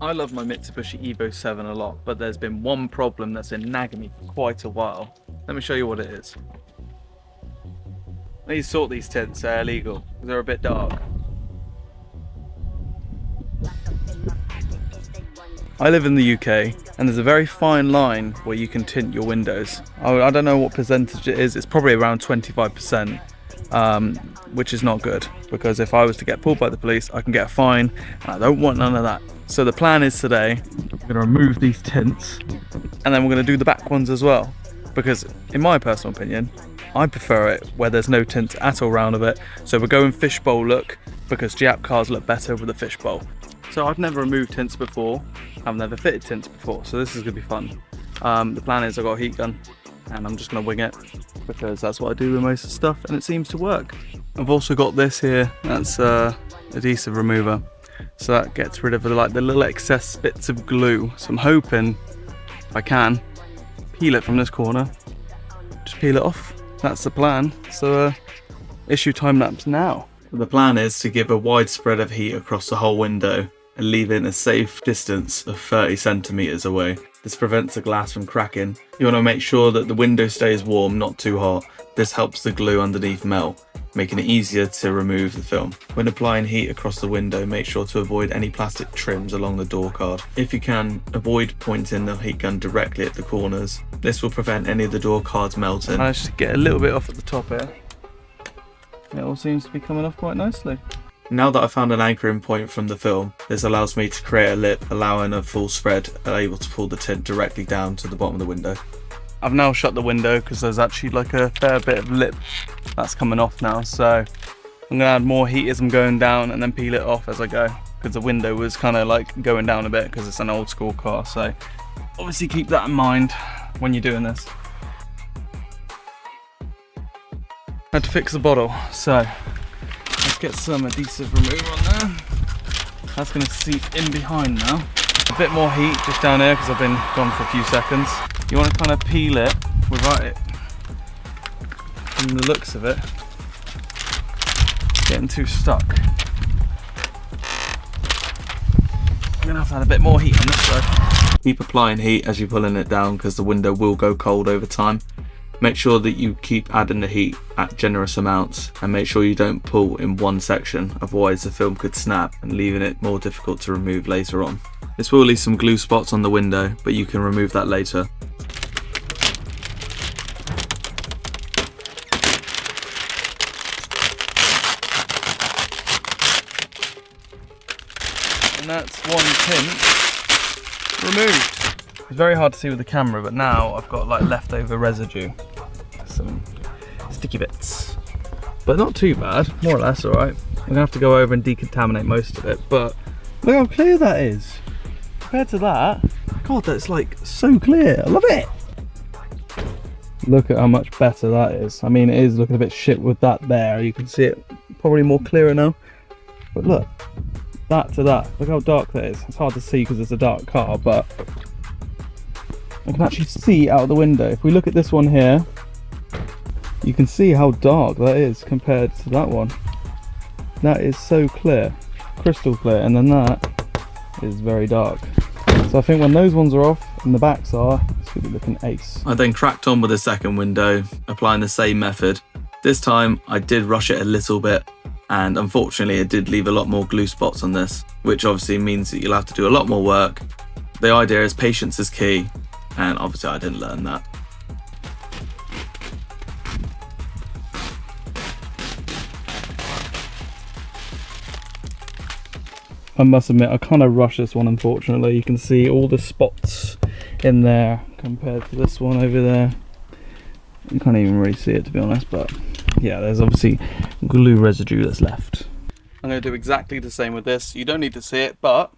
I love my Mitsubishi Evo 7 a lot, but there's been one problem that's been nagging me for quite a while. Let me show you what it is. I need to sort these tints, they're illegal. They're a bit dark. I live in the UK, and there's a very fine line where you can tint your windows. I don't know what percentage it is, it's probably around 25%, which is not good, because if I was to get pulled by the police, I can get a fine, and I don't want none of that. So the plan is today, we're going to remove these tints, and then we're going to do the back ones as well, because in my personal opinion, I prefer it where there's no tint at all round of it. So we're going fishbowl look, because Jap cars look better with a fishbowl. So I've never removed tints before, I've never fitted tints before, so this is going to be fun. The plan is I've got a heat gun, and I'm just going to wing it, because that's what I do with most of the stuff, and it seems to work. I've also got this here, that's adhesive remover, so that gets rid of the little excess bits of glue. So I'm hoping, if I can, peel it from this corner, just peel it off. That's the plan. So issue time lapse now. The plan is to give a wide spread of heat across the whole window and leave it in a safe distance of 30 centimeters away. This prevents the glass from cracking. You want to make sure that the window stays warm, not too hot. This helps the glue underneath melt, making it easier to remove the film. When applying heat across the window, make sure to avoid any plastic trims along the door card. If you can, avoid pointing the heat gun directly at the corners. This will prevent any of the door cards melting. I managed to get a little bit off at the top here. It all seems to be coming off quite nicely. Now that I found an anchoring point from the film, this allows me to create a lip, allowing a full spread and able to pull the tint directly down to the bottom of the window. I've now shut the window because there's actually like a fair bit of lip that's coming off now, so I'm gonna add more heat as I'm going down and then peel it off as I go, because the window was kind of like going down a bit because it's an old school car, so obviously keep that in mind when you're doing this. I had to fix the bottle, so let's get some adhesive remover on there. That's going to seep in behind now. A bit more heat just down here because I've been gone for a few seconds. You want to kind of peel it without it, from the looks of it, getting too stuck. I'm going to have to add a bit more heat on this side. Keep applying heat as you're pulling it down because the window will go cold over time. Make sure that you keep adding the heat at generous amounts, and make sure you don't pull in one section, otherwise the film could snap and leaving it more difficult to remove later on. This will leave some glue spots on the window, but you can remove that later. And that's one tint removed. It's very hard to see with the camera, but now I've got like leftover residue, some sticky bits, but not too bad, more or less alright. I'm gonna have to go over and decontaminate most of it, but look how clear that is compared to that. God, that's like so clear. I love it. Look at how much better that is. I mean, it is looking a bit shit with that there. You can see it probably more clearer now, but look, that to that, look how dark that is. It's hard to see because it's a dark car, but I can actually see out the window. If we look at this one here, you can see how dark that is compared to that one. That is so clear, crystal clear, and then that is very dark. So I think when those ones are off and the backs are, it's going to be looking ace. I then cracked on with the second window, applying the same method. This time I did rush it a little bit, and unfortunately it did leave a lot more glue spots on this, which obviously means that you'll have to do a lot more work. The idea is patience is key, and obviously I didn't learn that. I must admit, I kind of rushed this one, unfortunately. You can see all the spots in there compared to this one over there. You can't even really see it, to be honest, but yeah, there's obviously glue residue that's left. I'm going to do exactly the same with this. You don't need to see it, but,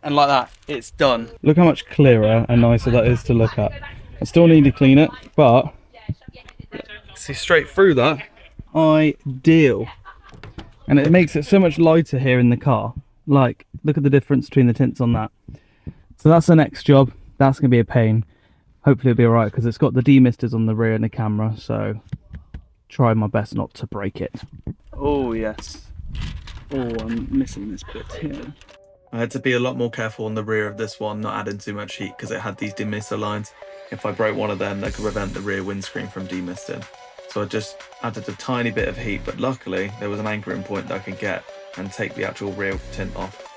and like that, it's done. Look how much clearer and nicer that is to look at. I still need to clean it, but see straight through that. Ideal. And it makes it so much lighter here in the car. Like, look at the difference between the tints on that. So that's the next job. That's going to be a pain. Hopefully it'll be alright because it's got the demisters on the rear and the camera, so try my best not to break it. Oh yes. Oh, I'm missing this bit here. I had to be a lot more careful on the rear of this one, not adding too much heat because it had these demister lines. If I broke one of them, that could prevent the rear windscreen from demisting. So I just added a tiny bit of heat, but luckily there was an anchoring point that I could get and take the actual rear tint off.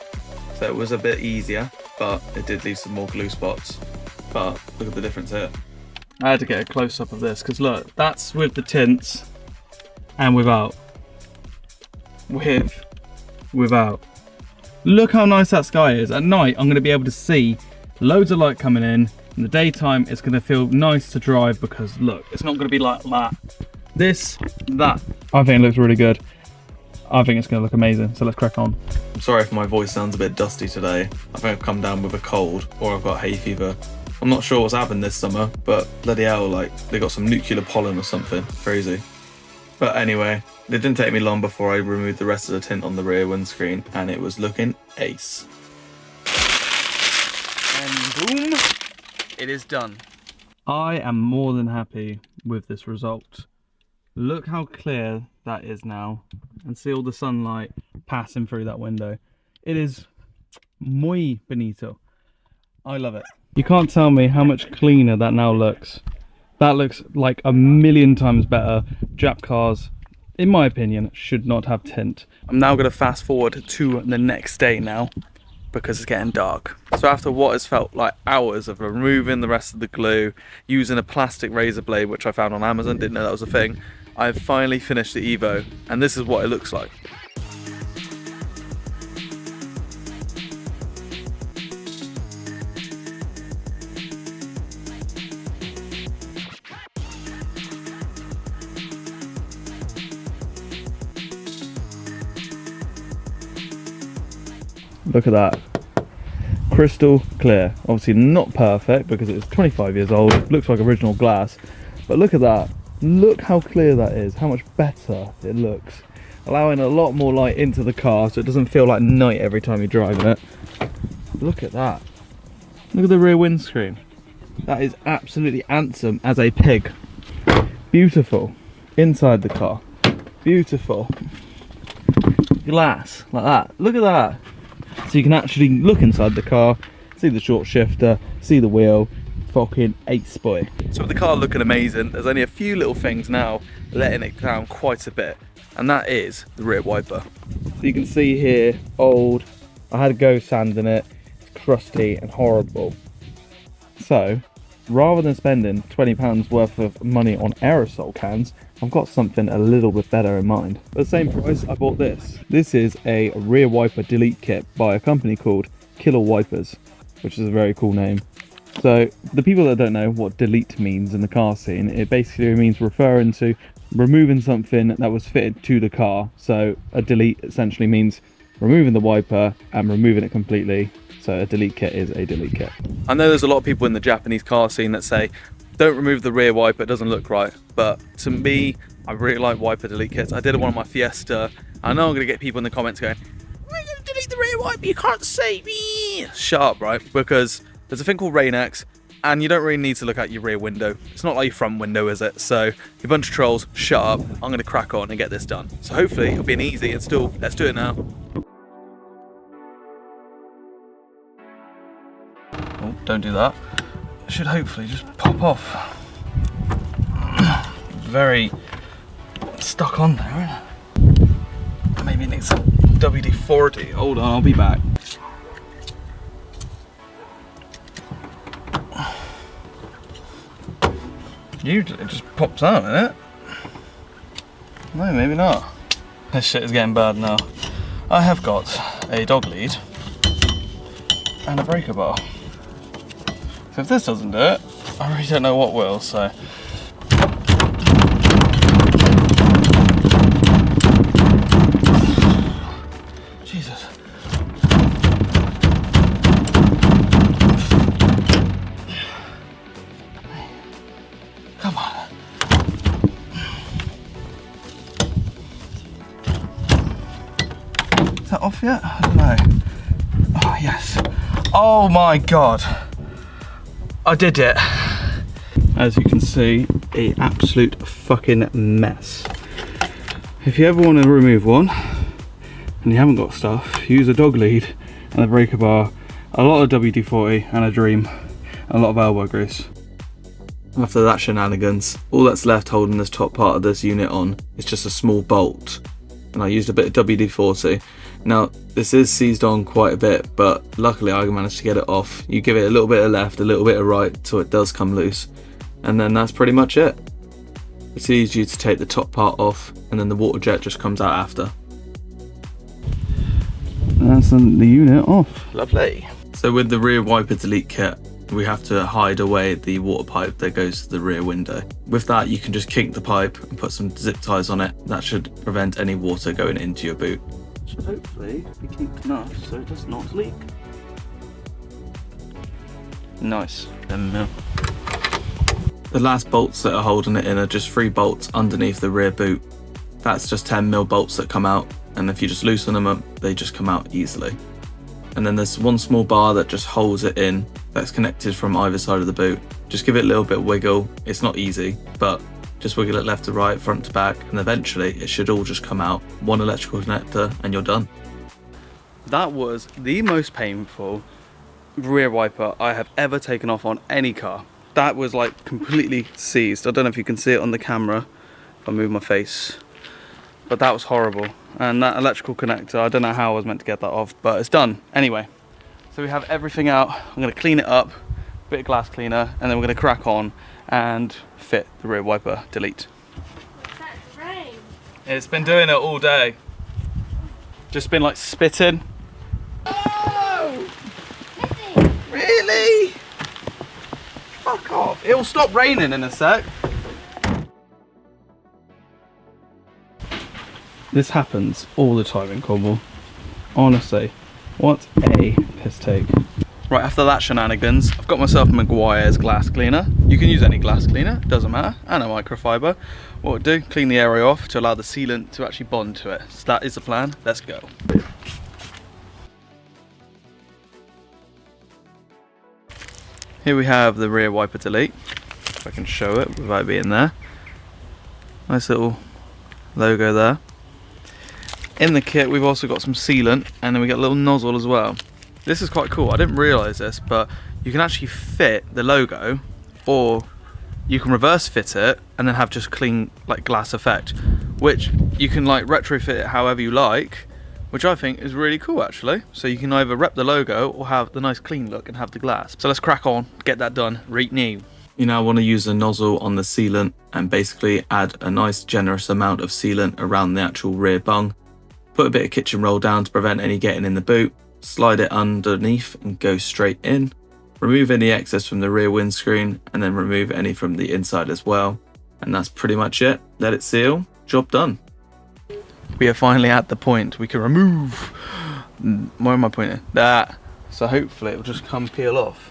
So it was a bit easier, but it did leave some more glue spots. But look at the difference here. I had to get a close-up of this because look, that's with the tints and without. Without. Look how nice that sky is. At night, I'm going to be able to see loads of light coming in. In the daytime, it's going to feel nice to drive because look, it's not going to be like that. That. I think it looks really good. I think it's going to look amazing, so let's crack on. I'm sorry if my voice sounds a bit dusty today. I think I've come down with a cold or I've got hay fever. I'm not sure what's happened this summer, but bloody hell, like they got some nuclear pollen or something crazy. But anyway, it didn't take me long before I removed the rest of the tint on the rear windscreen and it was looking ace. And boom, it is done. I am more than happy with this result. Look how clear that is now and see all the sunlight passing through that window. It is muy bonito. I love it. You can't tell me how much cleaner that now looks. That looks like a million times better. Jap cars, in my opinion, should not have tint. I'm now going to fast forward to the next day now because it's getting dark. So after what has felt like hours of removing the rest of the glue, using a plastic razor blade, which I found on Amazon, didn't know that was a thing, I've finally finished the Evo and this is what it looks like. Look at that, crystal clear. Obviously not perfect because it's 25 years old, it looks like original glass, but look at that. Look how clear that is, how much better it looks. Allowing a lot more light into the car so it doesn't feel like night every time you're driving it. Look at that. Look at the rear windscreen. That is absolutely handsome as a pig. Beautiful. Inside the car. Beautiful. Glass, like that. Look at that. So you can actually look inside the car, see the short shifter, see the wheel. Fucking ace, boy. So with the car looking amazing, there's only a few little things now letting it down quite a bit, and that is the rear wiper. So you can see here, old, I had to go sanding it, it's crusty and horrible. So rather than spending £20 worth of money on aerosol cans, I've got something a little bit better in mind. For the same price, I bought this. This is a rear wiper delete kit by a company called Killer Wipers, which is a very cool name. So the people that don't know what delete means in the car scene, it basically means referring to removing something that was fitted to the car. So a delete essentially means removing the wiper and removing it completely. So a delete kit is a delete kit. I know there's a lot of people in the Japanese car scene that say, don't remove the rear wiper, it doesn't look right. But to me, I really like wiper delete kits. I did one on my Fiesta. I know I'm going to get people in the comments going, why are you going to delete the rear wiper? You can't see. Shut up, right? Because there's a thing called Rain-X, and you don't really need to look out your rear window. It's not like your front window, is it? So, you bunch of trolls, shut up. I'm going to crack on and get this done. So hopefully it'll be an easy install. Let's do it now. Oh, don't do that. It should hopefully just pop off. Very stuck on there, isn't it? Maybe it needs some WD-40. Hold on, I'll be back. Usually it just pops out, isn't it? No, maybe not. This shit is getting bad now. I have got a dog lead and a breaker bar. So if this doesn't do it, I really don't know what will, so. Jesus. Come on. Is that off yet? I don't know. Oh, yes. Oh my God. I did it. As you can see, an absolute fucking mess. If you ever want to remove one and you haven't got stuff, use a dog lead and the breaker bar, a lot of WD-40 and a Dream, and a lot of elbow grease. After that shenanigans, all that's left holding this top part of this unit on is just a small bolt, and I used a bit of WD-40. Now this is seized on quite a bit, but luckily I managed to get it off. You give it a little bit of left, a little bit of right, so it does come loose, and then that's pretty much it. It's easy to take the top part off, and then the water jet just comes out after. That's the unit off. Lovely. So with the rear wiper delete kit, we have to hide away the water pipe that goes to the rear window. With that, you can just kink the pipe and put some zip ties on it. That should prevent any water going into your boot. Should hopefully be kinked enough so it does not leak. Nice. 10 mil. The last bolts that are holding it in are just 3 bolts underneath the rear boot. That's just 10 mil bolts that come out, and if you just loosen them up, they just come out easily. And then there's one small bar that just holds it in, that's connected from either side of the boot. Just give it a little bit of wiggle. It's not easy, but just wiggle it left to right, front to back, and eventually it should all just come out. One electrical connector and you're done. That was the most painful rear wiper I have ever taken off on any car. That was like completely seized. I don't know if you can see it on the camera if I move my face, but that was horrible. And that electrical connector, I don't know how I was meant to get that off, but it's done anyway. So we have everything out. I'm going to clean it up, bit of glass cleaner, and then we're going to crack on and fit the rear wiper delete. What's that rain? It's been doing it all day. Just been like spitting. Oh! Missy! Really? Fuck off. It'll stop raining in a sec. This happens all the time in Cornwall. Honestly, what a piss take. Right, after that shenanigans, I've got myself Maguire's glass cleaner. You can use any glass cleaner, doesn't matter, and a microfiber. What we'll do, clean the area off to allow the sealant to actually bond to it. So that is the plan, let's go. Here we have the rear wiper delete, if I can show it without being there. Nice little logo there. In the kit we've also got some sealant, and then we got a little nozzle as well. This is quite cool, I didn't realise this, but you can actually fit the logo, or you can reverse fit it and then have just clean like glass effect, which you can like retrofit it however you like, which I think is really cool actually. So you can either rep the logo or have the nice clean look and have the glass. So let's crack on, get that done right now. You now want to use a nozzle on the sealant and basically add a nice generous amount of sealant around the actual rear bung. Put a bit of kitchen roll down to prevent any getting in the boot, slide it underneath and go straight in. Remove any excess from the rear windscreen and then remove any from the inside as well. And that's pretty much it. Let it seal, job done. We are finally at the point we can remove, where am I pointing? That. So hopefully it will just come peel off.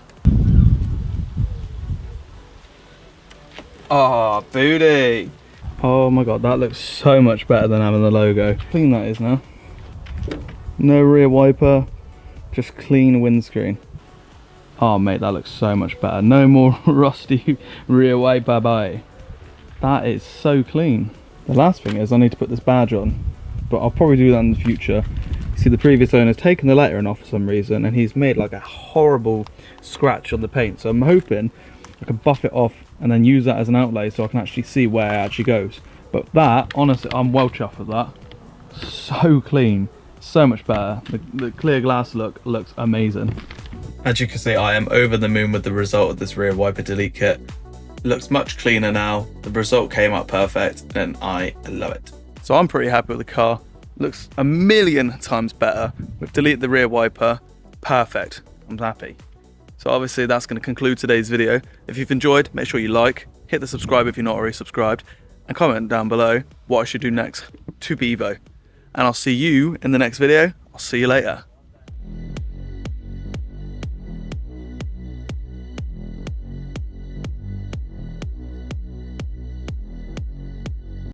Oh, booty. Oh my god, that looks so much better than having the logo. Clean that is now. No rear wiper, just clean windscreen. Oh mate, that looks so much better. No more rusty rear wiper, bye. That is so clean. The last thing is I need to put this badge on, but I'll probably do that in the future. You see, the previous owner's taken the lettering off for some reason, and he's made like a horrible scratch on the paint. So I'm hoping I can buff it off and then use that as an outlay so I can actually see where it actually goes. But that, honestly, I'm well chuffed with that. So clean, so much better. The clear glass look looks amazing. As you can see, I am over the moon with the result of this rear wiper delete kit. It looks much cleaner now. The result came out perfect and I love it. So I'm pretty happy with the car. Looks a million times better. We've deleted the rear wiper. Perfect. I'm happy. So obviously that's going to conclude today's video. If you've enjoyed, make sure you like, hit the subscribe if you're not already subscribed, and comment down below what I should do next to Bevo. And I'll see you in the next video. I'll see you later.